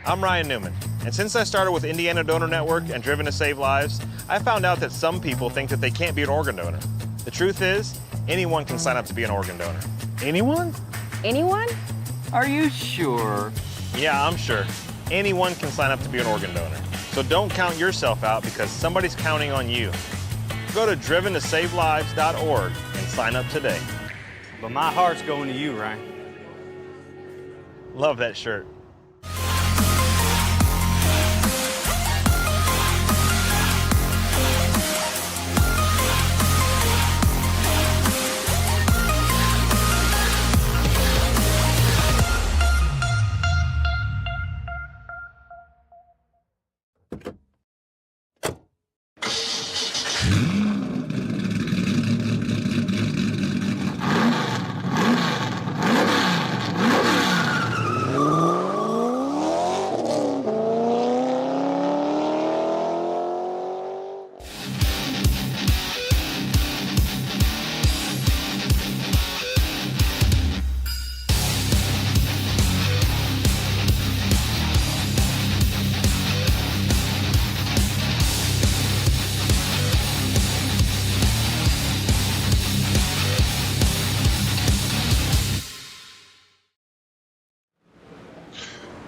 I'm Ryan Newman, and since I started with Indiana Donor Network and Driven to Save Lives, I found out that some people think that they can't be an organ donor. The truth is, anyone can sign up to be an organ donor. Anyone? Anyone? Are you sure? Yeah, I'm sure. Anyone can sign up to be an organ donor. So don't count yourself out because somebody's counting on you. Go to driventosavelives.org and sign up today. But my heart's going to you, Ryan. Love that shirt.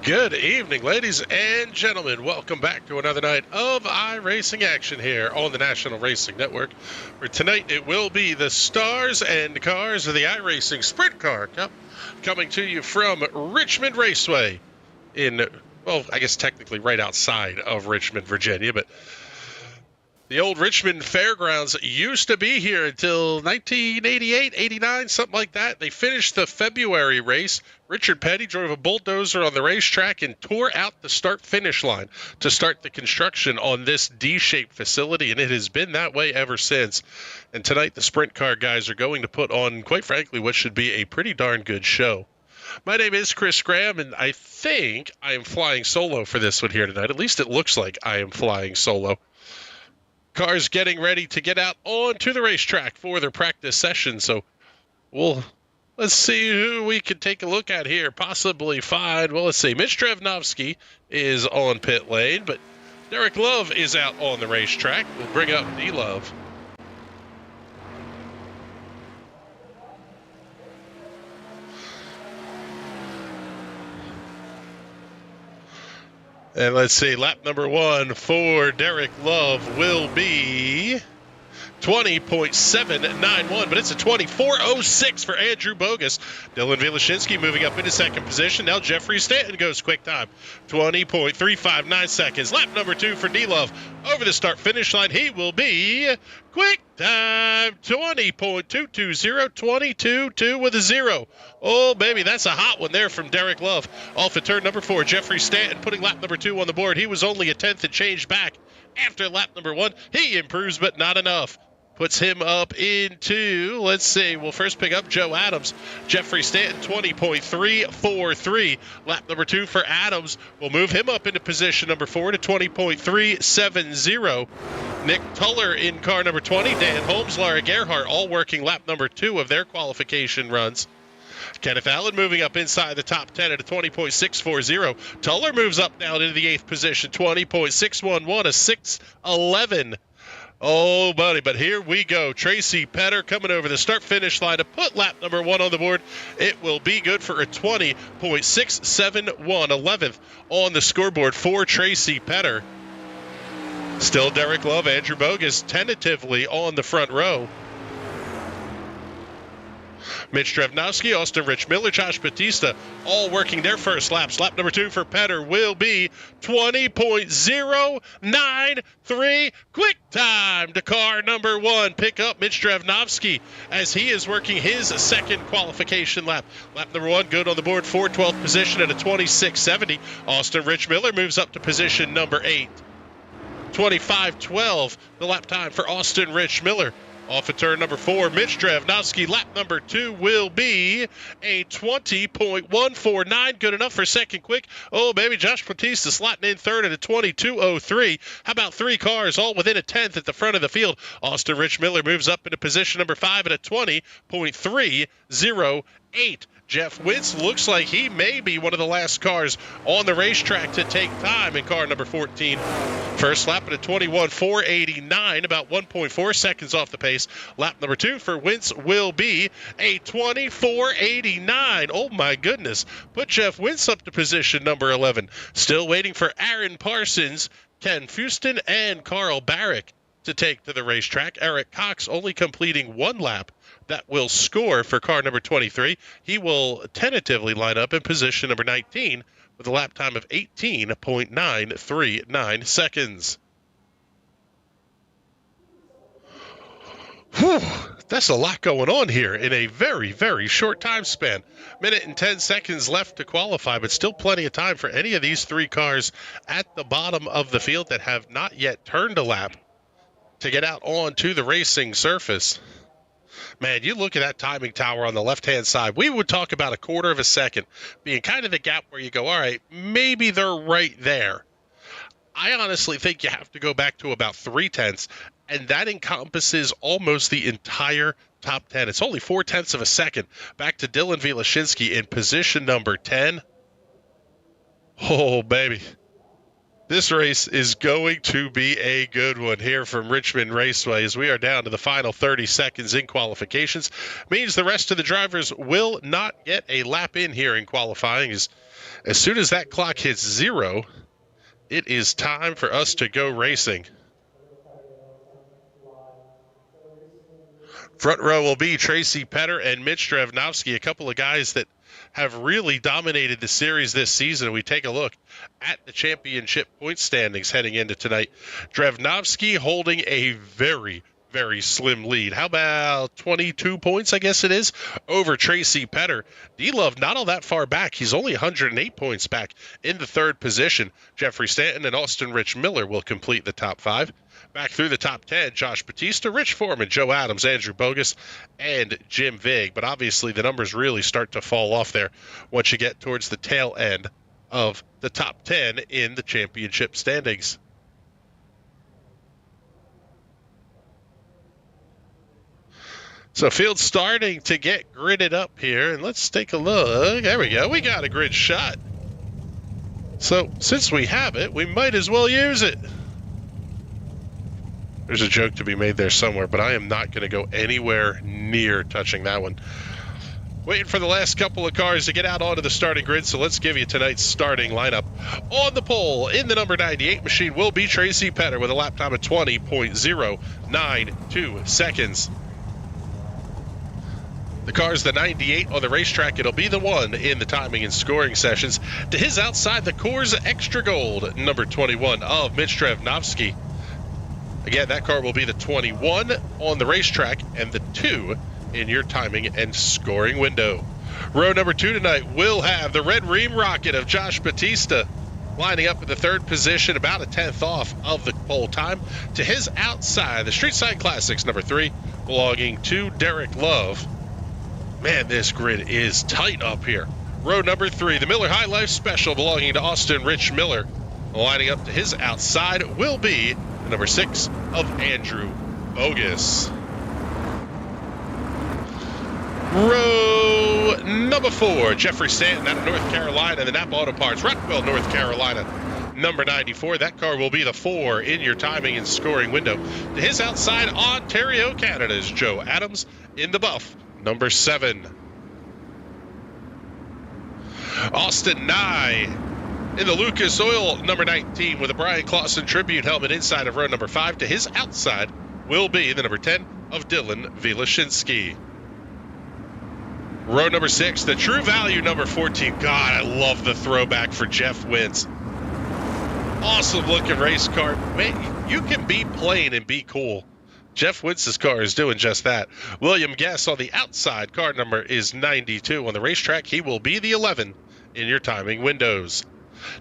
Good evening, ladies and gentlemen. Welcome back to another night of iRacing action here on the National Racing Network, where tonight it will be the stars and cars of the iRacing Sprint Car Cup coming to you from Richmond Raceway in, well, I guess technically right outside of Richmond, Virginia, but the old Richmond Fairgrounds used to be here until 1988, 89, something like that. They finished the February race. Richard Petty drove a bulldozer on the racetrack and tore out the start-finish line to start the construction on this D-shaped facility, and it has been that way ever since. And tonight, the sprint car guys are going to put on, quite frankly, what should be a pretty darn good show. My name is Chris Graham, and I think I am flying solo for this one here tonight. At least it looks like I am flying solo. Cars getting ready to get out onto the racetrack for their practice session. So let's see who we can take a look at here. Possibly find, well, let's see. Mitch Drevnovsky is on pit lane, but Derek Love is out on the racetrack. We'll bring up D-Love. And let's see, lap number one for Derek Love will be 20.791, but it's a 24.06 for Andrew Bogus. Dylan Vilashinsky moving up into second position. Now Jeffrey Stanton goes quick time, 20.359 seconds. Lap number two for D-Love. Over the start-finish line, he will be quick time, 20.220, 22.2 with a 0. Oh, baby, that's a hot one there from Derek Love. Off at turn number 4, Jeffrey Stanton putting lap number 2 on the board. He was only a tenth and change back after lap number 1. He improves, but not enough. Puts him up into, let's see, we'll first pick up Joe Adams. Jeffrey Stanton, 20.343. Lap number 2 for Adams will move him up into position number 4 to 20.370. Nick Tuller in car number 20. Dan Holmes, Laura Gerhardt, all working lap number 2 of their qualification runs. Kenneth Allen moving up inside the top 10 at a 20.640. Tuller moves up now into the 8th position, 20.611, a 611. Oh, buddy, but here we go. Tracy Petter coming over the start-finish line to put lap number 1 on the board. It will be good for a 20.671, 11th on the scoreboard for Tracy Petter. Still Derek Love, Andrew Bogus tentatively on the front row. Mitch Drevnovsky, Austin Rich Miller, Josh Batista, all working their first laps. Lap number 2 for Petter will be 20.093. Quick time to car number 1. Pick up Mitch Drevnovsky as he is working his second qualification lap. Lap number 1 good on the board for 12th position at a 26.70. Austin Rich Miller moves up to position number 8. 25.12 the lap time for Austin Rich Miller. Off at turn number 4, Mitch Drevnovsky. Lap number 2 will be a 20.149. Good enough for second quick. Oh, baby, Josh Batista slotting in third at a 22.03. How about 3 cars all within a tenth at the front of the field? Austin Rich Miller moves up into position number 5 at a 20.308. 8. Jeff Wentz looks like he may be one of the last cars on the racetrack to take time in car number 14. First lap at a 21.489, about 1.4 seconds off the pace. Lap number 2 for Wentz will be a 24.89. Oh my goodness. Put Jeff Wentz up to position number 11. Still waiting for Aaron Parsons, Ken Fuston, and Carl Barrick to take to the racetrack. Eric Cox only completing one lap. That will score for car number 23. He will tentatively line up in position number 19 with a lap time of 18.939 seconds. Whew, that's a lot going on here in a very, very short time span. Minute and 10 seconds left to qualify, but still plenty of time for any of these 3 cars at the bottom of the field that have not yet turned a lap to get out onto the racing surface. Man, you look at that timing tower on the left-hand side. We would talk about a quarter of a second being kind of the gap where you go, all right, maybe they're right there. I honestly think you have to go back to about 0.3, and that encompasses almost the entire top 10. It's only 0.4 of a second back to Dylan Wieleszynski in position number 10. Oh, baby. This race is going to be a good one here from Richmond Raceway as we are down to the final 30 seconds in qualifications. Means the rest of the drivers will not get a lap in here in qualifying. As soon as that clock hits 0, it is time for us to go racing. Front row will be Tracy Petter and Mitch Drevnovsky, a couple of guys that have really dominated the series this season. We take a look at the championship point standings heading into tonight. Drevnovsky holding a very, very slim lead. How about 22 points, I guess it is, over Tracy Petter. D-Love not all that far back. He's only 108 points back in the 3rd position. Jeffrey Stanton and Austin Rich Miller will complete the top 5. Back through the top 10, Josh Batista, Rich Foreman, Joe Adams, Andrew Bogus, and Jim Vig. But obviously the numbers really start to fall off there once you get towards the tail end of the top 10 in the championship standings. So field starting to get gridded up here, and let's take a look. There we go. We got a grid shot. So since we have it, we might as well use it. There's a joke to be made there somewhere, but I am not going to go anywhere near touching that one. Waiting for the last couple of cars to get out onto the starting grid, so let's give you tonight's starting lineup. On the pole, in the number 98 machine, will be Tracy Petter with a lap time of 20.092 seconds. The car's the 98 on the racetrack. It'll be the one in the timing and scoring sessions. To his outside, the Coors Extra Gold, number 21 of Mitch Drevnovsky. Again, that car will be the 21 on the racetrack and the 2 in your timing and scoring window. Row number 2 tonight will have the Red Ream Rocket of Josh Batista lining up in the 3rd position, about a 10th off of the pole time. To his outside, the Street Side Classics, number 3, belonging to Derek Love. Man, this grid is tight up here. Row number 3, the Miller High Life Special belonging to Austin Rich Miller. Lining up to his outside will be the number 6 of Andrew Bogus. Row number 4, Jeffrey Stanton out of North Carolina, the Napa Auto Parts, Rockwell, North Carolina. Number 94, that car will be the 4 in your timing and scoring window. To his outside, Ontario, Canada's Joe Adams in the buff, number 7. Austin Nye in the Lucas Oil, number 19, with a Brian Clausen tribute helmet inside of row number 5. To his outside will be the number 10 of Dylan Wieleszynski. Row number 6, the True Value number 14. God, I love the throwback for Jeff Wentz. Awesome looking race car. Man, you can be plain and be cool. Jeff Wentz's car is doing just that. William Guess on the outside. Car number is 92. On the racetrack, he will be the 11 in your timing windows.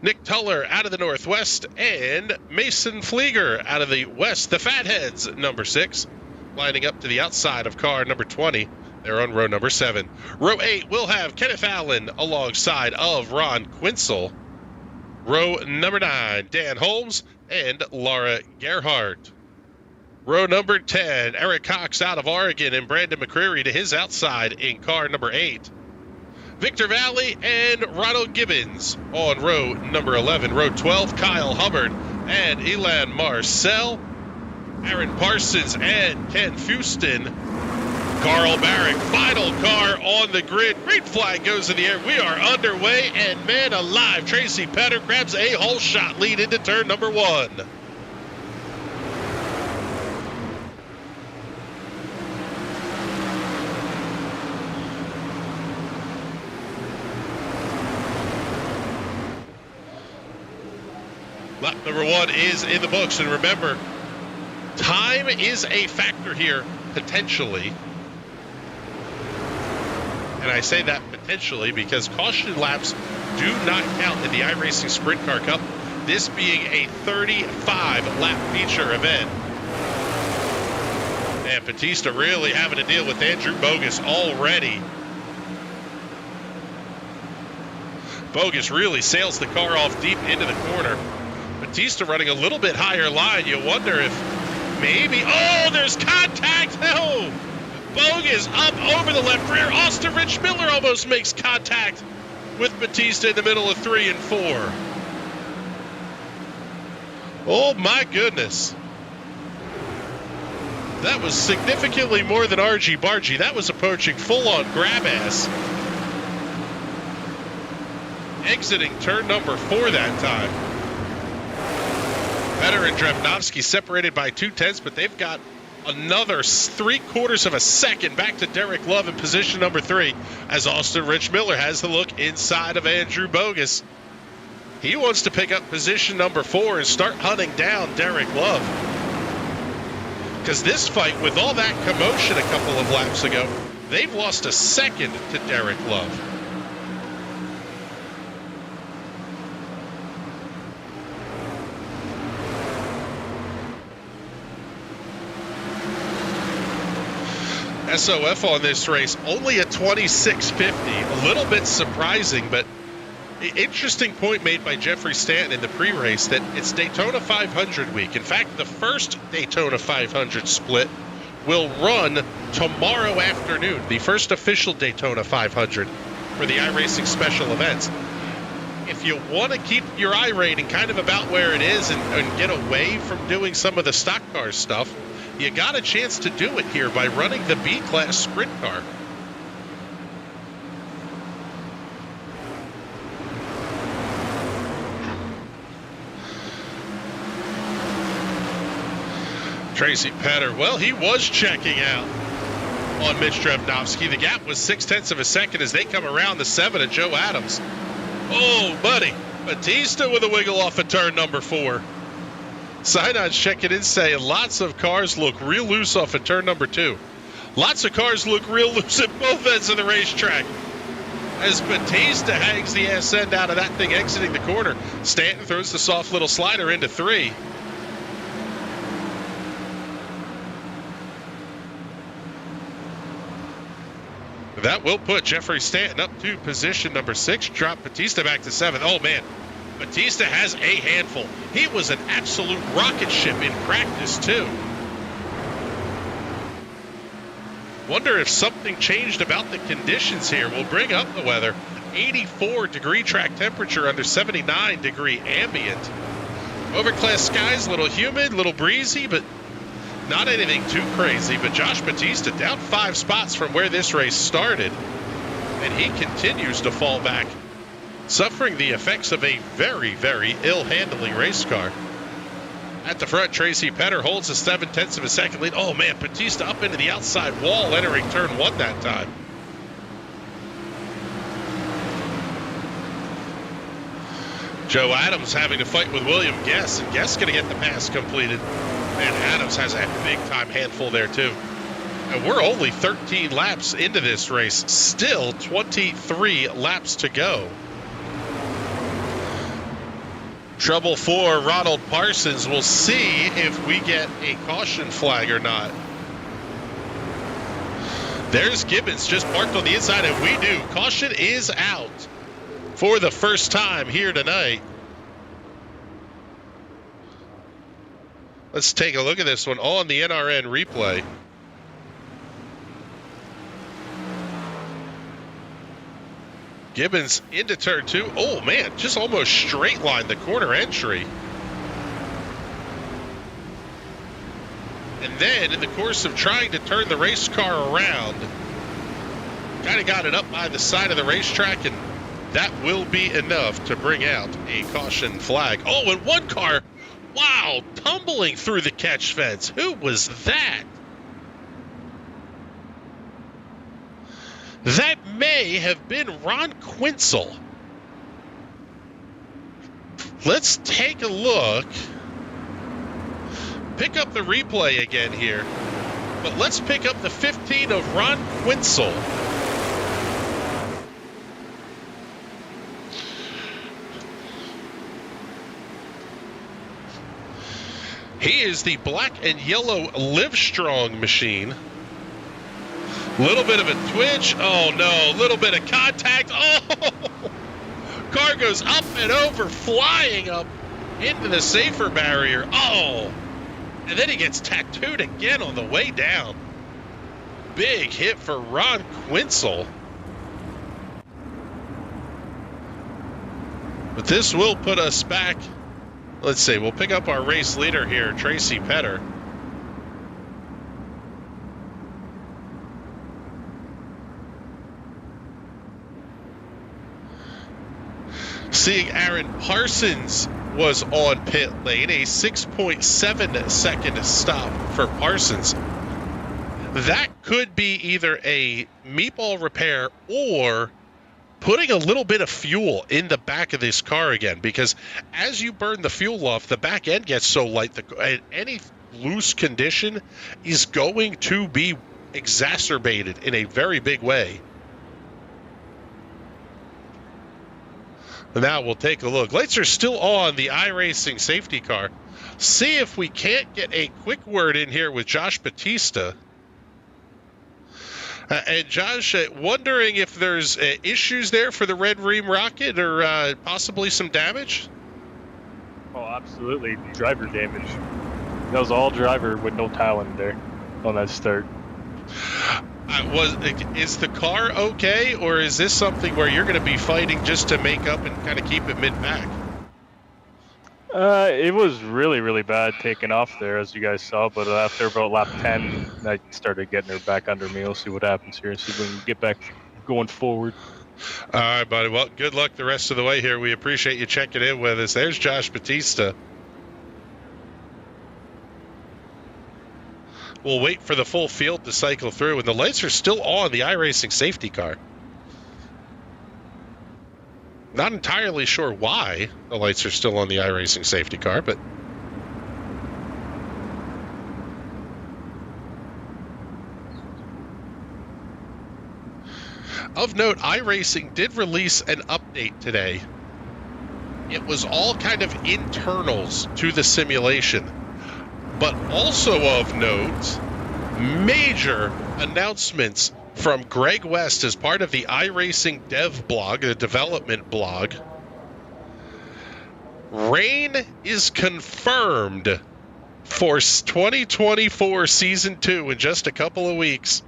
Nick Tuller out of the Northwest and Mason Flieger out of the West. The Fatheads, number 6, lining up to the outside of car number 20. They're on row number 7. Row 8 will have Kenneth Allen alongside of Ron Quinzel. Row number 9, Dan Holmes and Laura Gerhardt. Row number 10, Eric Cox out of Oregon and Brandon McCreary to his outside in car number 8. Victor Valley and Ronald Gibbons on row number 11. Row 12, Kyle Hubbard and Elan Marcel. Aaron Parsons and Ken Fuston. Carl Barrick, final car on the grid. Green flag goes in the air. We are underway, and man alive, Tracy Petter grabs a whole shot lead into turn number 1. Lap number 1 is in the books, and remember, time is a factor here, potentially. And I say that potentially because caution laps do not count in the iRacing Sprint Car Cup, this being a 35-lap feature event. And Batista really having to deal with Andrew Bogus already. Bogus really sails the car off deep into the corner. Batista running a little bit higher line. You wonder if maybe, oh, there's contact. No! Bogus up over the left rear. Austin Rich Miller almost makes contact with Batista in the middle of 3 and 4. Oh my goodness. That was significantly more than Argy Bargy. That was approaching full-on grab ass. Exiting turn number 4 that time. Petter and Drevnovsky separated by 0.2, but they've got another 3/4 of a second back to Derek Love in position number 3 as Austin Rich Miller has the look inside of Andrew Bogus. He wants to pick up position number 4 and start hunting down Derek Love. Because this fight, with all that commotion a couple of laps ago, they've lost a second to Derek Love. SOF on this race, only a 26.50. A little bit surprising, but interesting point made by Jeffrey Stanton in the pre-race that it's Daytona 500 week. In fact, the first Daytona 500 split will run tomorrow afternoon, the first official Daytona 500 for the iRacing special events. If you want to keep your iRating kind of about where it is and get away from doing some of the stock car stuff, you got a chance to do it here by running the B-Class Sprint Car. Tracy Petter, well, he was checking out on Mitch Drevnovsky. The gap was 0.6 of a second as they come around the 7 of Joe Adams. Oh, buddy. Batista with a wiggle off of turn number 4. Sinod's checking in saying lots of cars look real loose off of turn number 2. Lots of cars look real loose at both ends of the racetrack. As Batista hangs the ass end out of that thing exiting the corner, Stanton throws the soft little slider into 3. That will put Jeffrey Stanton up to position number 6, drop Batista back to 7th. Oh, man. Batista has a handful. He was an absolute rocket ship in practice, too. Wonder if something changed about the conditions here. We'll bring up the weather. 84-degree track temperature under 79-degree ambient. Overcast skies, a little humid, a little breezy, but not anything too crazy. But Josh Batista down 5 spots from where this race started. And he continues to fall back, suffering the effects of a very, very ill-handling race car. At the front, Tracy Petter holds a 0.7 of a second lead. Oh, man, Batista up into the outside wall, entering turn 1 that time. Joe Adams having to fight with William Guess, and Guess going to get the pass completed. Man, Adams has a big-time handful there, too. And we're only 13 laps into this race. Still 23 laps to go. Trouble for Ronald Parsons. We'll see if we get a caution flag or not. There's Gibbons just parked on the inside, and we do. Caution is out for the first time here tonight. Let's take a look at this one on the NRN replay. Gibbons into turn 2. Oh, man, just almost straight line the corner entry. And then, in the course of trying to turn the race car around, kind of got it up by the side of the racetrack, and that will be enough to bring out a caution flag. Oh, and one car, wow, tumbling through the catch fence. Who was that? That may have been Ron Quinzel. Let's take a look. Pick up the replay again here. But let's pick up the 15 of Ron Quinzel. He is the black and yellow Livestrong machine. Little bit of a twitch. Oh, no. Little bit of contact. Oh! Car goes up and over, flying up into the safer barrier. Oh! And then he gets tattooed again on the way down. Big hit for Ron Quinzel. But this will put us back. Let's see. We'll pick up our race leader here, Tracy Petter. Seeing Aaron Parsons was on pit lane, a 6.7 second stop for Parsons. That could be either a meatball repair or putting a little bit of fuel in the back of this car again, because as you burn the fuel off, the back end gets so light, any loose condition is going to be exacerbated in a very big way. Now we'll take a look. Lights are still on the iRacing safety car. See if we can't get a quick word in here with Josh Batista. And Josh, wondering if there's issues there for the Red Ream rocket or possibly some damage? Oh, absolutely. Driver damage. That was all driver with no talent there on that start. Is the car okay, or is this something where you're going to be fighting just to make up and kind of keep it mid-pack? It was really, really bad taking off there, as you guys saw, but after about lap 10, I started getting her back under me. We'll see what happens here and see if we can get back going forward. All right, buddy. Well, good luck the rest of the way here. We appreciate you checking in with us. There's Josh Batista. We'll wait for the full field to cycle through, and the lights are still on the iRacing safety car. Not entirely sure why the lights are still on the iRacing safety car, but of note, iRacing did release an update today. It was all kind of internals to the simulation. But also of note, major announcements from Greg West as part of the iRacing dev blog, the development blog. Rain is confirmed for 2024 Season 2 in just a couple of weeks.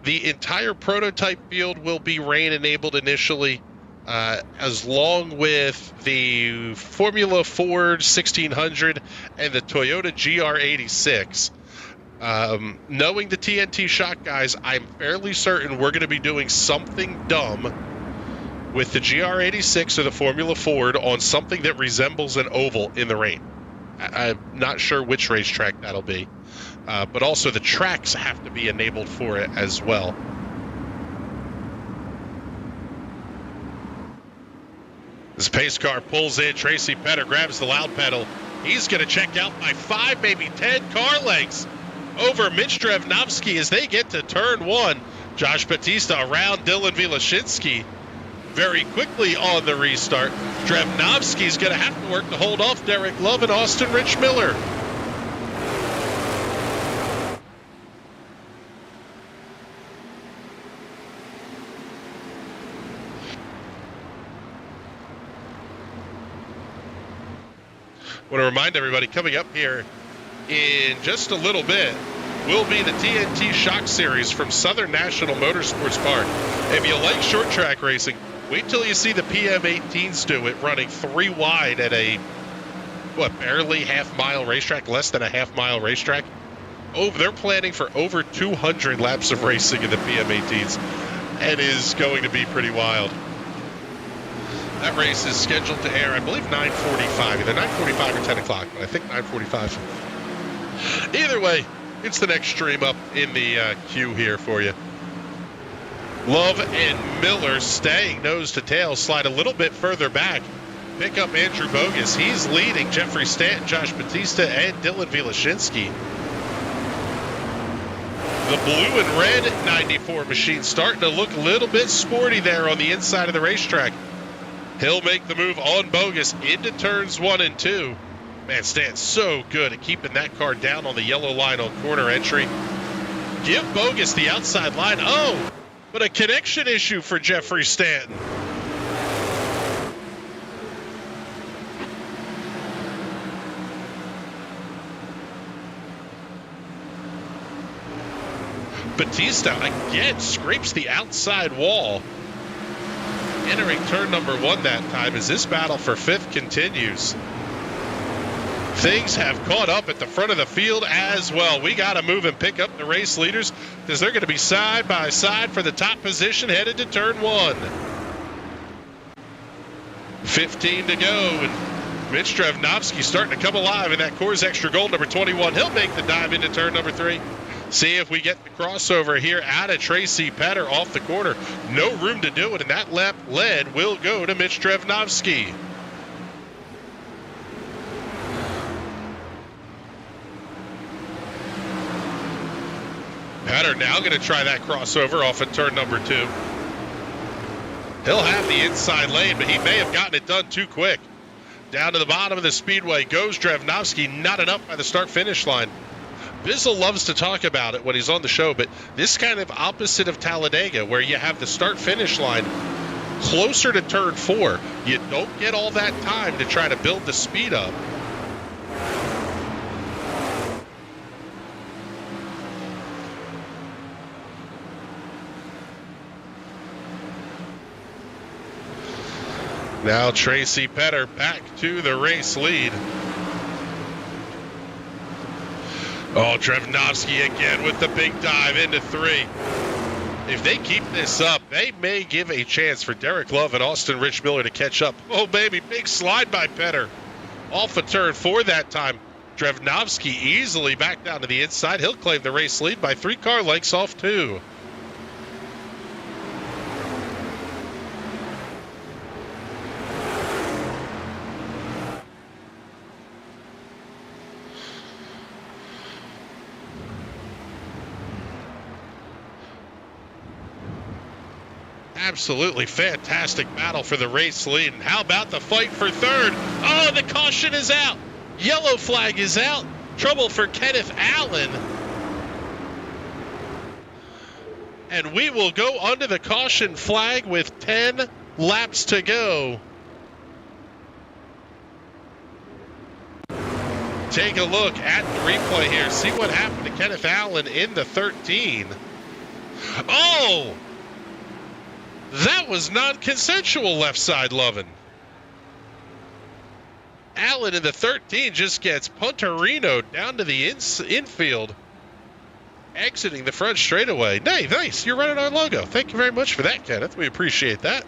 The entire prototype field will be rain-enabled initially, along with the Formula Ford 1600 and the Toyota GR86. Knowing the TNT Shock guys, I'm fairly certain we're going to be doing something dumb with the GR86 or the Formula Ford on something that resembles an oval in the rain. I'm not sure which racetrack that'll be, but also the tracks have to be enabled for it as well. This pace car pulls in. Tracy Petter grabs the loud pedal. He's going to check out by 5, maybe 10 car lengths over Mitch Drevnovsky as they get to turn 1. Josh Batista around Dylan Vilashinsky very quickly on the restart. Drevnovsky's going to have to work to hold off Derek Love and Austin Rich Miller. I want to remind everybody, coming up here in just a little bit will be the TNT Shock Series from Southern National Motorsports Park. If you like short track racing, Wait till you see the PM18s do it, running 3 wide at a, barely half-mile racetrack, less than a half-mile racetrack. Oh, they're planning for over 200 laps of racing in the PM18s, and is going to be pretty wild. That race is scheduled to air, I believe, 9:45, either 9:45 or 10 o'clock, but I think 9:45. Either way, it's the next stream up in the queue here for you. Love and Miller staying nose to tail, slide a little bit further back. Pick up Andrew Bogus. He's leading Jeffrey Stanton, Josh Batista, and Dylan Wieleszynski. The blue and red 94 machine starting to look a little bit sporty there on the inside of the racetrack. He'll make the move on Bogus into turns 1 and 2. Man, Stanton's so good at keeping that car down on the yellow line on corner entry. Give Bogus the outside line. Oh, but a connection issue for Jeffrey Stanton. Batista again scrapes the outside wall. Entering turn number 1 that time as this battle for 5th continues. Things have caught up at the front of the field as well. We got to move and pick up the race leaders because they're going to be side by side for the top position headed to turn 1. 15 to go, and Mitch Drevnovsky starting to come alive in that Coors Extra Gold number 21. He'll make the dive into turn number 3. See if we get the crossover here out of Tracy Petter off the corner. No room to do it, and that lap lead will go to Mitch Drevnovsky. Petter now going to try that crossover off at turn number 2. He'll have the inside lane, but he may have gotten it done too quick. Down to the bottom of the speedway goes Drevnovsky, knotted up by the start-finish line. Bizzle loves to talk about it when he's on the show, but this kind of opposite of Talladega, where you have the start-finish line closer to turn 4, you don't get all that time to try to build the speed up. Now Tracy Petter back to the race lead. Oh, Drevnovsky again with the big dive into 3. If they keep this up, they may give a chance for Derek Love and Austin Rich Miller to catch up. Oh, baby, big slide by Petter. Off of turn 4 that time. Drevnovsky easily back down to the inside. He'll claim the race lead by 3 car lengths off 2. Absolutely fantastic battle for the race lead. And how about the fight for 3rd? Oh, the caution is out. Yellow flag is out. Trouble for Kenneth Allen. And we will go under the caution flag with 10 laps to go. Take a look at the replay here. See what happened to Kenneth Allen in the 13. Oh! That was non-consensual left side loving. Allen in the 13 just gets punterinoed down to the infield, exiting the front straightaway. Nice. You're running our logo. Thank you very much for that, Kenneth. We appreciate that.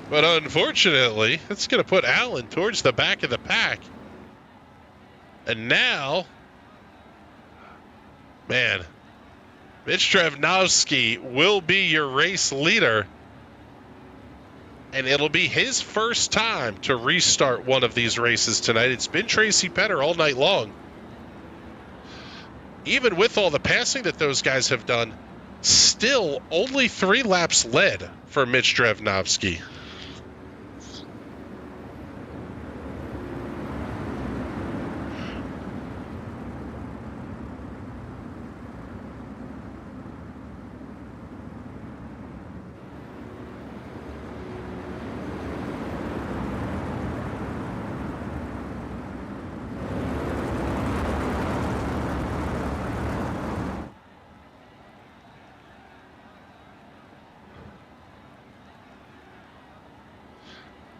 But unfortunately, it's going to put Allen towards the back of the pack. And now, man, Mitch Drevnovsky will be your race leader, and it'll be his first time to restart one of these races tonight. It's been Tracy Petter all night long. Even with all the passing that those guys have done, still only 3 laps led for Mitch Drevnovsky.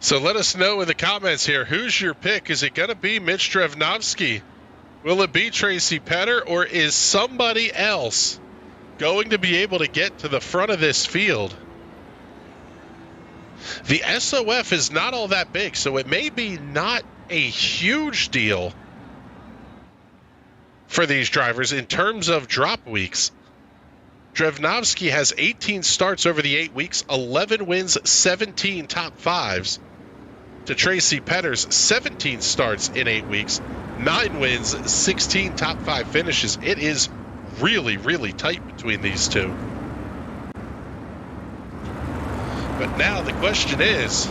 So let us know in the comments here, who's your pick? Is it going to be Mitch Drevnovsky? Will it be Tracy Petter, or is somebody else going to be able to get to the front of this field? The SOF is not all that big, so it may be not a huge deal for these drivers in terms of drop weeks. Drevnovsky has 18 starts over the 8 weeks, 11 wins, 17 top fives. To Tracy Petter's 17 starts in 8 weeks, 9 wins, 16 top 5 finishes. It is really, really tight between these two. But now the question is,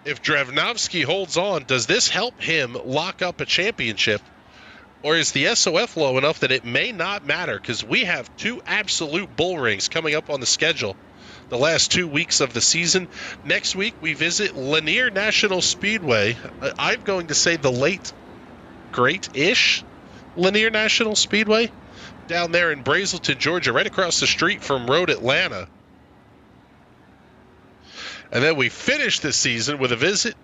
if Drevnovsky holds on, does this help him lock up a championship? Or is the SOF low enough that it may not matter? Because we have 2 absolute bull rings coming up on the schedule the last 2 weeks of the season. Next week, we visit Lanier National Speedway. I'm going to say the late, great-ish Lanier National Speedway down there in Brazelton, Georgia, right across the street from Road Atlanta. And then we finish the season with a visit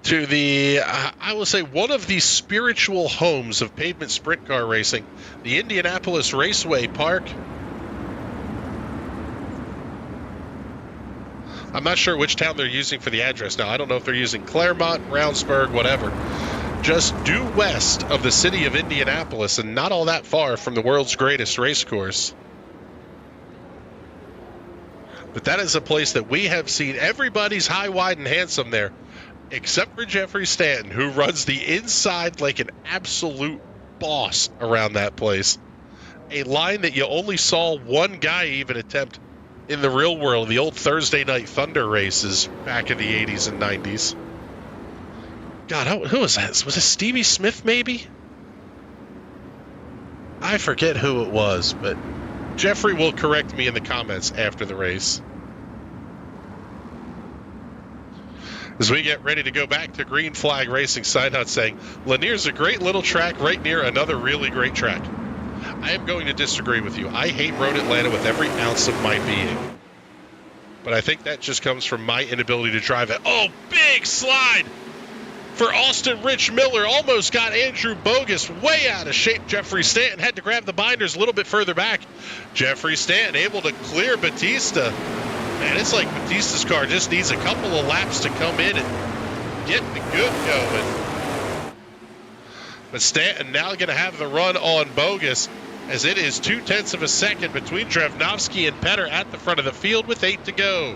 to the, I will say, one of the spiritual homes of pavement sprint car racing, the Indianapolis Raceway Park. I'm not sure which town they're using for the address now. I don't know if they're using Claremont, Brownsburg, whatever. Just due west of the city of Indianapolis and not all that far from the world's greatest race course. But that is a place that we have seen everybody's high, wide, and handsome there, except for Jeffrey Stanton, who runs the inside like an absolute boss around that place. A line that you only saw one guy even attempt in the real world, the old Thursday Night Thunder races back in the 80s and 90s. God, who was that? Was it Stevie Smith, maybe? I forget who it was, but Jeffrey will correct me in the comments after the race. As we get ready to go back to Green Flag Racing, Sign Out saying, Lanier's a great little track right near another really great track. I am going to disagree with you. I hate Road Atlanta with every ounce of my being. But I think that just comes from my inability to drive it. Oh, big slide for Austin Rich Miller. Almost got Andrew Bogus way out of shape. Jeffrey Stanton had to grab the binders a little bit further back. Jeffrey Stanton able to clear Batista. Man, it's like Batista's car just needs a couple of laps to come in and get the good going. But Stanton now going to have the run on Bogus, as it is 0.2 of a second between Drevnovsky and Petter at the front of the field with 8 to go.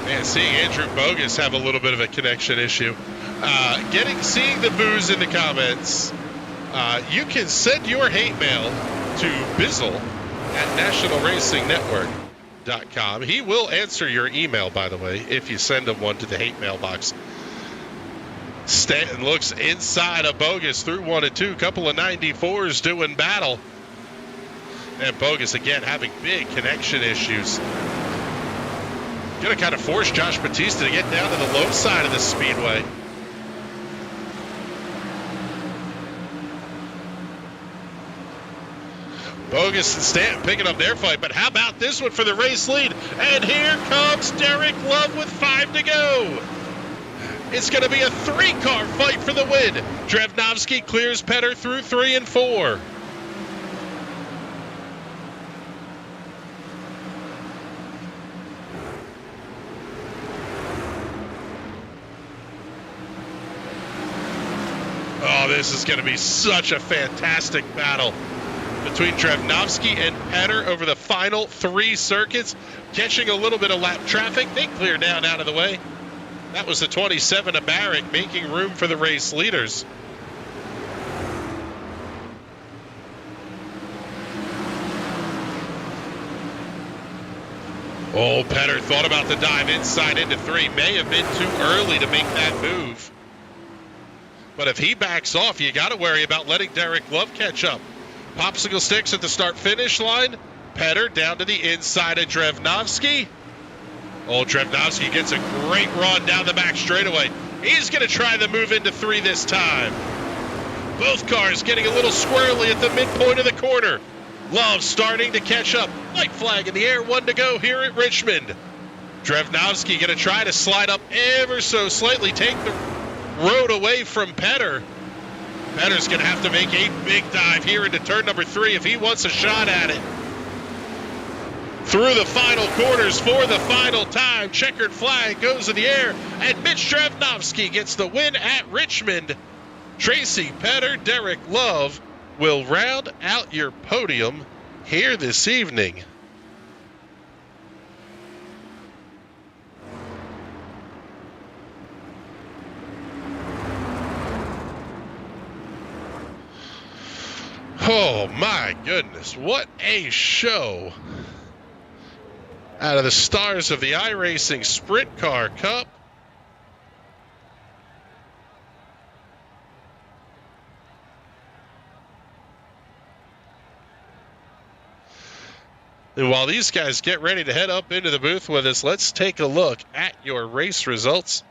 Man, seeing Andrew Bogus have a little bit of a connection issue. Seeing the booze in the comments. You can send your hate mail to Bizzle at nationalracingnetwork.com. He will answer your email, by the way, if you send him one to the hate mailbox. Stanton looks inside of Bogus through 1 and 2. Couple of 94s doing battle. And Bogus, again, having big connection issues. Going to kind of force Josh Batista to get down to the low side of the speedway. Bogus and Stanton picking up their fight, but how about this one for the race lead? And here comes Derek Love with 5 to go. It's going to be a 3-car fight for the win. Drevnovsky clears Petter through 3 and 4. Oh, this is going to be such a fantastic battle between Drevnovsky and Petter over the final 3 circuits. Catching a little bit of lap traffic. They clear down out of the way. That was the 27 of Barrett, making room for the race leaders. Oh, Petter thought about the dive inside into 3. May have been too early to make that move. But if he backs off, you got to worry about letting Derek Love catch up. Popsicle sticks at the start-finish line. Petter down to the inside of Drevnovsky. Oh, Drevnovsky gets a great run down the back straightaway. He's going to try the move into 3 this time. Both cars getting a little squirrely at the midpoint of the corner. Love starting to catch up. White flag in the air, 1 to go here at Richmond. Drevnovsky going to try to slide up ever so slightly, take the road away from Petter. Petter's going to have to make a big dive here into turn number 3 if he wants a shot at it. Through the final corners for the final time. Checkered flag goes in the air, and Mitch Drevnovsky gets the win at Richmond. Tracy Petter, Derek Love will round out your podium here this evening. Oh my goodness, what a show out of the stars of the iRacing Sprint Car Cup. And while these guys get ready to head up into the booth with us, let's take a look at your race results.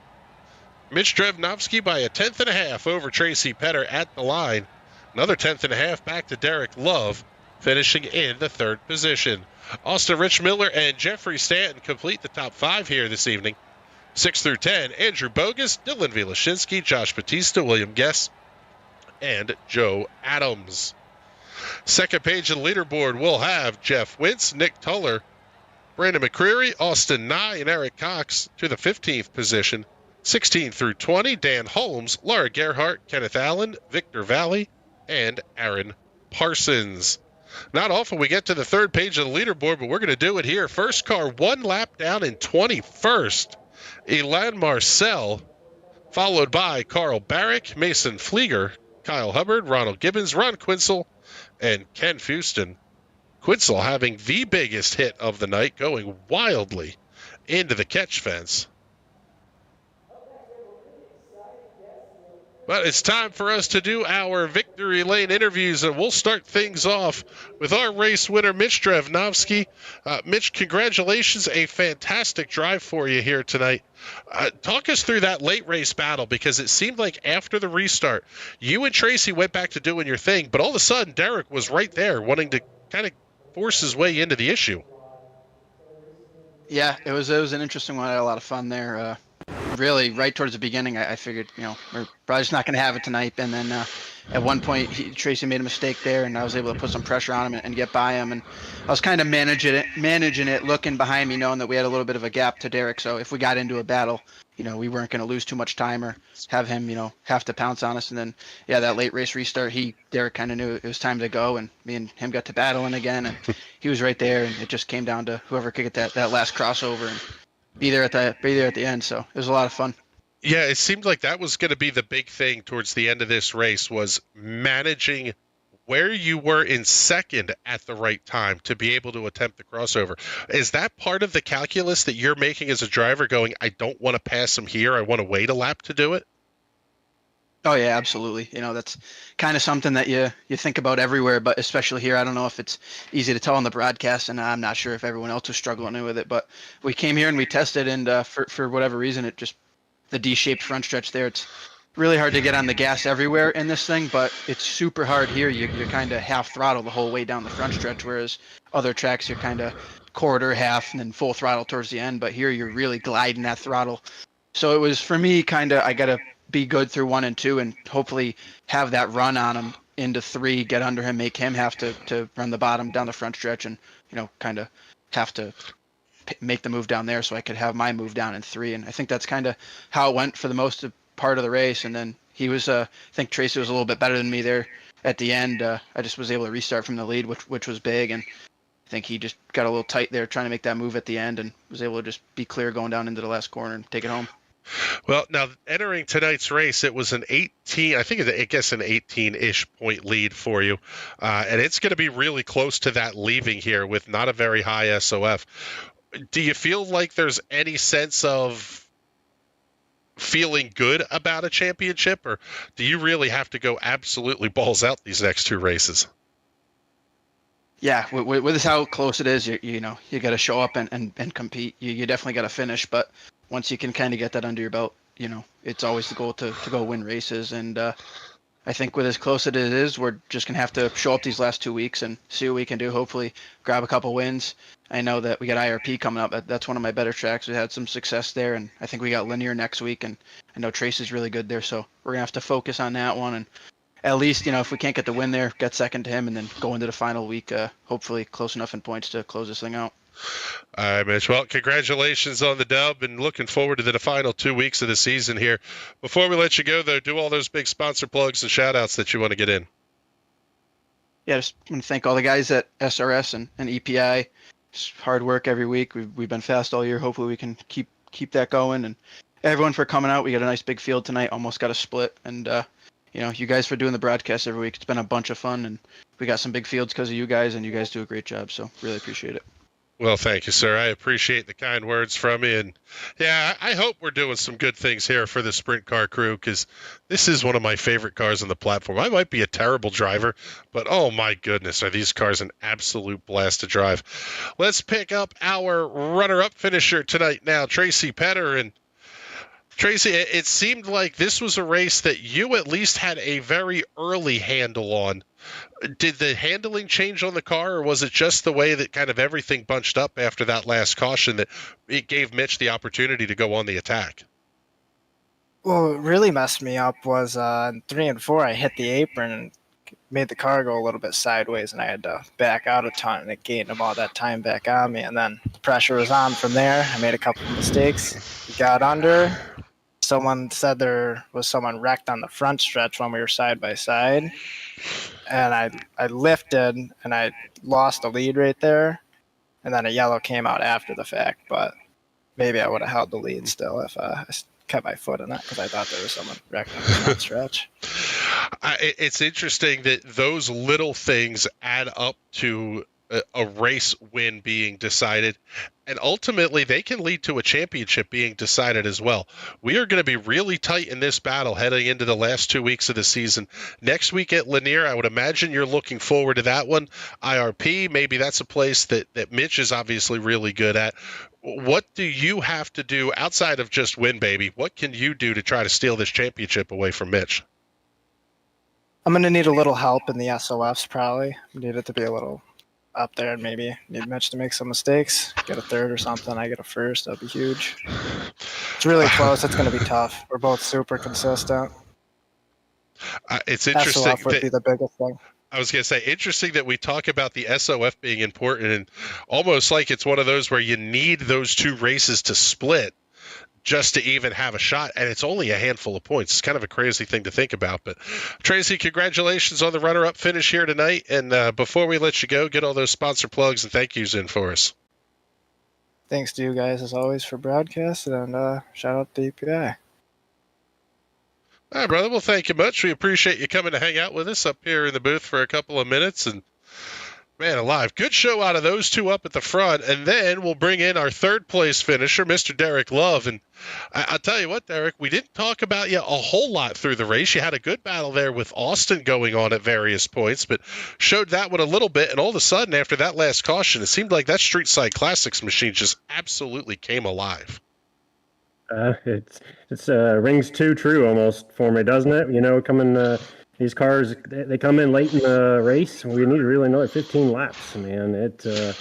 Mitch Drevnovsky by 1/10.5 over Tracy Petter at the line. Another 1/10.5 back to Derek Love, finishing in the 3rd position. Austin Rich Miller and Jeffrey Stanton complete the top 5 here this evening. 6 through 10, Andrew Bogus, Dylan Vilashinsky, Josh Batista, William Guess, and Joe Adams. Second page of the leaderboard will have Jeff Wentz, Nick Tuller, Brandon McCreary, Austin Nye, and Eric Cox to the 15th position. 16 through 20, Dan Holmes, Laura Gerhart, Kenneth Allen, Victor Valley, and Aaron Parsons. Not often we get to the 3rd page of the leaderboard, but we're going to do it here. First car, 1 lap down in 21st. Elan Marcel, followed by Carl Barrick, Mason Flieger, Kyle Hubbard, Ronald Gibbons, Ron Quinzel, and Ken Fuston. Quinzel having the biggest hit of the night, going wildly into the catch fence. But it's time for us to do our Victory Lane interviews, and we'll start things off with our race winner, Mitch Drevnovsky. Mitch, congratulations. A fantastic drive for you here tonight. Talk us through that late race battle, because it seemed like after the restart, you and Tracy went back to doing your thing, but all of a sudden, Derek was right there wanting to kind of force his way into the issue. Yeah, it was an interesting one. I had a lot of fun there. Really, right towards the beginning, I figured, we're probably just not going to have it tonight. And then at one point, Tracy made a mistake there, and I was able to put some pressure on him and get by him. And I was kind of managing it, looking behind me, knowing that we had a little bit of a gap to Derek. So if we got into a battle, we weren't going to lose too much time or have him, have to pounce on us. And then, that late race restart, Derek kind of knew it was time to go, and me and him got to battling again, and he was right there, and it just came down to whoever could get that last crossover and be there at the end. So it was a lot of fun. Yeah, it seemed like that was going to be the big thing towards the end of this race, was managing where you were in second at the right time to be able to attempt the crossover. Is that part of the calculus that you're making as a driver, going, I don't want to pass him here, I want to wait a lap to do it? Oh yeah, absolutely. That's kind of something that you think about everywhere, but especially here. I don't know if it's easy to tell on the broadcast, and I'm not sure if everyone else is struggling with it, but we came here and we tested, and for whatever reason, it just, the D-shaped front stretch there, it's really hard to get on the gas everywhere in this thing, but it's super hard here. You're kind of half throttle the whole way down the front stretch, whereas other tracks you're kind of quarter, half, and then full throttle towards the end, but here you're really gliding that throttle. So it was, for me, kind of, I got to be good through 1 and 2 and hopefully have that run on him into 3, get under him, make him have to run the bottom down the front stretch, and kind of have to make the move down there so I could have my move down in 3. And I think that's kind of how it went for the most part of the race. And then he was, I think Tracy was a little bit better than me there at the end. I just was able to restart from the lead, which was big, and I think he just got a little tight there trying to make that move at the end, and was able to just be clear going down into the last corner and take it home. Well, now entering tonight's race, it was an 18, I think, I guess an 18-ish point lead for you. And it's going to be really close to that leaving here with not a very high SOF. Do you feel like there's any sense of feeling good about a championship, or do you really have to go absolutely balls out these next 2 races? Yeah, with how close it is, you know, you got to show up and compete. You definitely got to finish, but once you can kind of get that under your belt, you know, it's always the goal to go win races. And I think with as close as it is, we're just gonna have to show up these last 2 weeks and see what we can do. Hopefully, grab a couple wins. I know that we got IRP coming up. That's one of my better tracks. We had some success there, and I think we got Linear next week, and I know Tracy's really good there. So we're gonna have to focus on that one, and at least, you know, if we can't get the win there, get second to him, and then go into the final week, hopefully close enough in points to close this thing out. All right, Mitch. Well, congratulations on the dub, and looking forward to the final 2 weeks of the season here. Before we let you go, though, do all those big sponsor plugs and shout-outs that you want to get in. Yeah, just want to thank all the guys at SRS and EPI. It's hard work every week. We've been fast all year. Hopefully we can keep that going, and everyone for coming out. We got a nice big field tonight. Almost got a split, and you know, you guys for doing the broadcast every week. It's been a bunch of fun, and we got some big fields because of you guys, and you guys do a great job. So really appreciate it. Well, thank you, sir. I appreciate the kind words from you. And, yeah, I hope we're doing some good things here for the Sprint Car crew, because this is one of my favorite cars on the platform. I might be a terrible driver, but, oh, my goodness, are these cars an absolute blast to drive. Let's pick up our runner-up finisher tonight now, Tracy Petter. And, Tracy, it seemed like this was a race that you at least had a very early handle on. Did the handling change on the car, or was it just the way that kind of everything bunched up after that last caution that it gave Mitch the opportunity to go on the attack? Well, what really messed me up was in 3 and 4, I hit the apron and made the car go a little bit sideways, and I had to back out a ton, and it gained about that time back on me. And then the pressure was on from there. I made a couple of mistakes, got under. Someone said there was someone wrecked on the front stretch when we were side by side. And I lifted, and I lost the lead right there. And then a yellow came out after the fact. But maybe I would have held the lead still if I kept my foot in it, because I thought there was someone wrecked on the front stretch. It's interesting that those little things add up to a race win being decided, and ultimately they can lead to a championship being decided as well. We are going to be really tight in this battle heading into the last 2 weeks of the season. Next week at Lanier, I would imagine you're looking forward to that one. IRP, maybe that's a place that Mitch is obviously really good at. What do you have to do outside of just win, baby? What can you do to try to steal this championship away from Mitch? I'm going to need a little help in the SOFs, probably. Need it to be a little up there, and maybe need Mitch to make some mistakes, get a third or something. I get a first. That'd be huge. It's really close. It's going to be tough. We're both super consistent. It's interesting. SOF would be the biggest thing. I was going to say, interesting that we talk about the SOF being important, and almost like it's one of those where you need those two races to split just to even have a shot, and it's only a handful of points. It's kind of a crazy thing to think about. But Tracy, congratulations on the runner-up finish here tonight. And before we let you go, get all those sponsor plugs and thank yous in for us. Thanks to you guys, as always, for broadcast, and shout out to EPI. All right, brother. Well, thank you much. We appreciate you coming to hang out with us up here in the booth for a couple of minutes. And man alive, good show out of those two up at the front. And then we'll bring in our third place finisher, Mr. Derek Love. And I'll tell you what, Derek, we didn't talk about you a whole lot through the race. You had a good battle there with Austin going on at various points, but showed that one a little bit. And all of a sudden, after that last caution, it seemed like that Street Side Classics machine just absolutely came alive. It's rings too true almost for me, doesn't it? You know, these cars, they come in late in the race. We need really another 15 laps, man. We're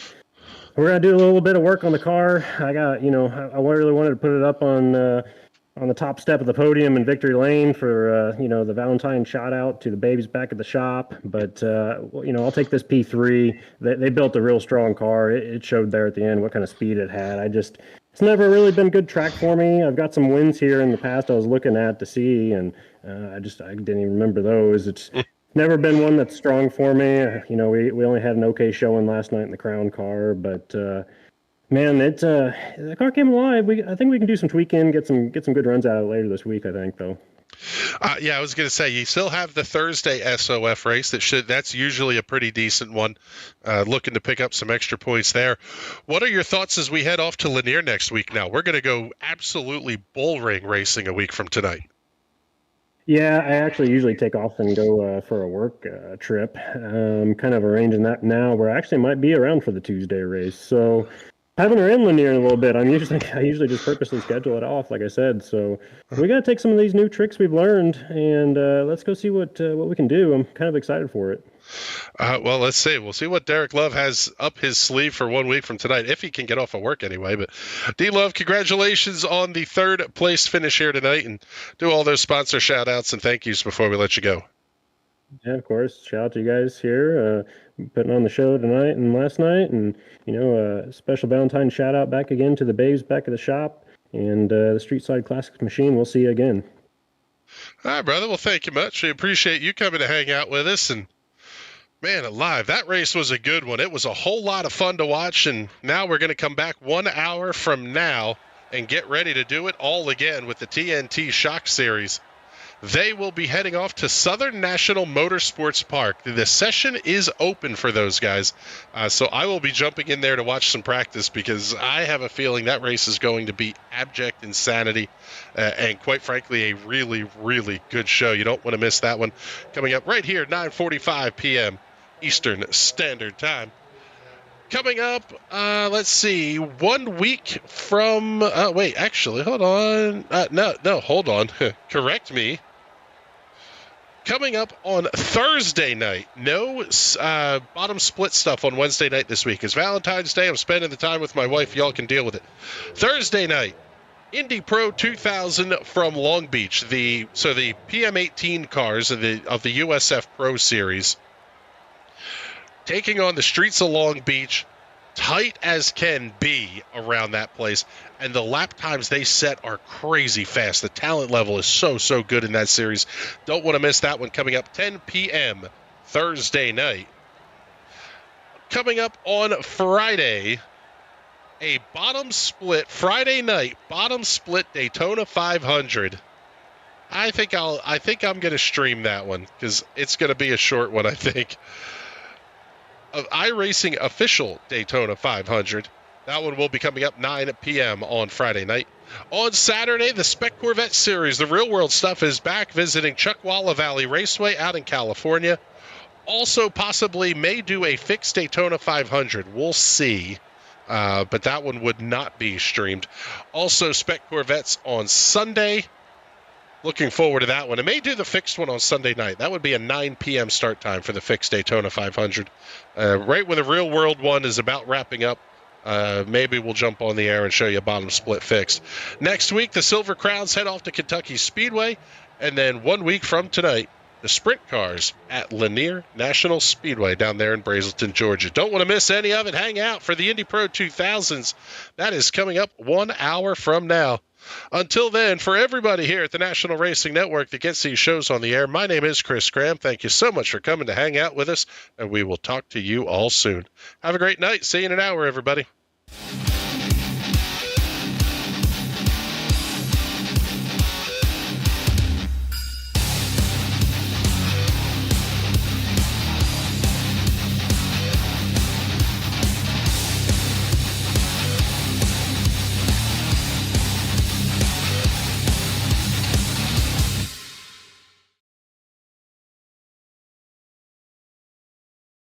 going to do a little bit of work on the car. I really wanted to put it up on the top step of the podium in Victory Lane for, the Valentine shout out to the babies back at the shop. But, I'll take this P3. They built a real strong car. It showed there at the end what kind of speed it had. It's never really been good track for me. I've got some wins here in the past I was looking at to see, and I didn't even remember those. It's never been one that's strong for me. We only had an okay showing last night in the Crown car, but man, the car came alive. I think we can do some tweaking, get some good runs out of it later this week, I think, though. Yeah, I was going to say, you still have the Thursday SOF race. That's usually a pretty decent one. Looking to pick up some extra points there. What are your thoughts as we head off to Lanier next week now? We're going to go absolutely bull ring racing a week from tonight. Yeah, I actually usually take off and go for a work trip. Kind of arranging that now. Where I actually might be around for the Tuesday race. So having her in Lanier in a little bit. I usually just purposely schedule it off, like I said. So we got to take some of these new tricks we've learned, and let's go see what we can do. I'm kind of excited for it. Well, let's see. We'll see what Derek Love has up his sleeve for 1 week from tonight, if he can get off of work anyway. But D Love, congratulations on the third place finish here tonight, and do all those sponsor shout outs and thank yous before we let you go. Yeah, of course. Shout out to you guys here, putting on the show tonight and last night, and special Valentine shout out back again to the babes back at the shop and the Street Side Classics machine. We'll see you again. All right, brother. Well, thank you much. We appreciate you coming to hang out with us. And man alive, that race was a good one. It was a whole lot of fun to watch, and now we're going to come back 1 hour from now and get ready to do it all again with the TNT Shock Series. They will be heading off to Southern National Motorsports Park. The session is open for those guys, so I will be jumping in there to watch some practice because I have a feeling that race is going to be abject insanity and, quite frankly, a really, really good show. You don't want to miss that one. Coming up right here, 9:45 p.m. Eastern Standard Time. Coming up, let's see, 1 week from, wait, actually, hold on. No, hold on. Correct me. Coming up on Thursday night, no bottom split stuff on Wednesday night this week. It's Valentine's Day. I'm spending the time with my wife. Y'all can deal with it. Thursday night, Indy Pro 2000 from Long Beach. The PM18 cars of the USF Pro Series, taking on the streets of Long Beach, tight as can be around that place. And the lap times they set are crazy fast. The talent level is so good in that series. Don't want to miss that one coming up 10 p.m. Thursday night. Coming up on Friday, a bottom split Friday night, bottom split Daytona 500. I think I'm going to stream that one because it's going to be a short one, I think. Of iRacing official Daytona 500. That one will be coming up 9 p.m. on Friday night. On Saturday, the Spec Corvette Series, the real world stuff, is back visiting Chuckwalla Valley Raceway out in California. Also possibly may do a fixed Daytona 500. We'll see. But that one would not be streamed. Also, Spec Corvettes on Sunday. Looking forward to that one. It may do the fixed one on Sunday night. That would be a 9 p.m. start time for the fixed Daytona 500. Right when the real world one is about wrapping up, maybe we'll jump on the air and show you a bottom split fixed. Next week, the Silver Crowns head off to Kentucky Speedway. And then 1 week from tonight, the sprint cars at Lanier National Speedway down there in Brazelton, Georgia. Don't want to miss any of it. Hang out for the Indy Pro 2000s. That is coming up 1 hour from now. Until then, for everybody here at the National Racing Network that gets these shows on the air, my name is Chris Graham. Thank you so much for coming to hang out with us, and we will talk to you all soon. Have a great night. See you in an hour, everybody.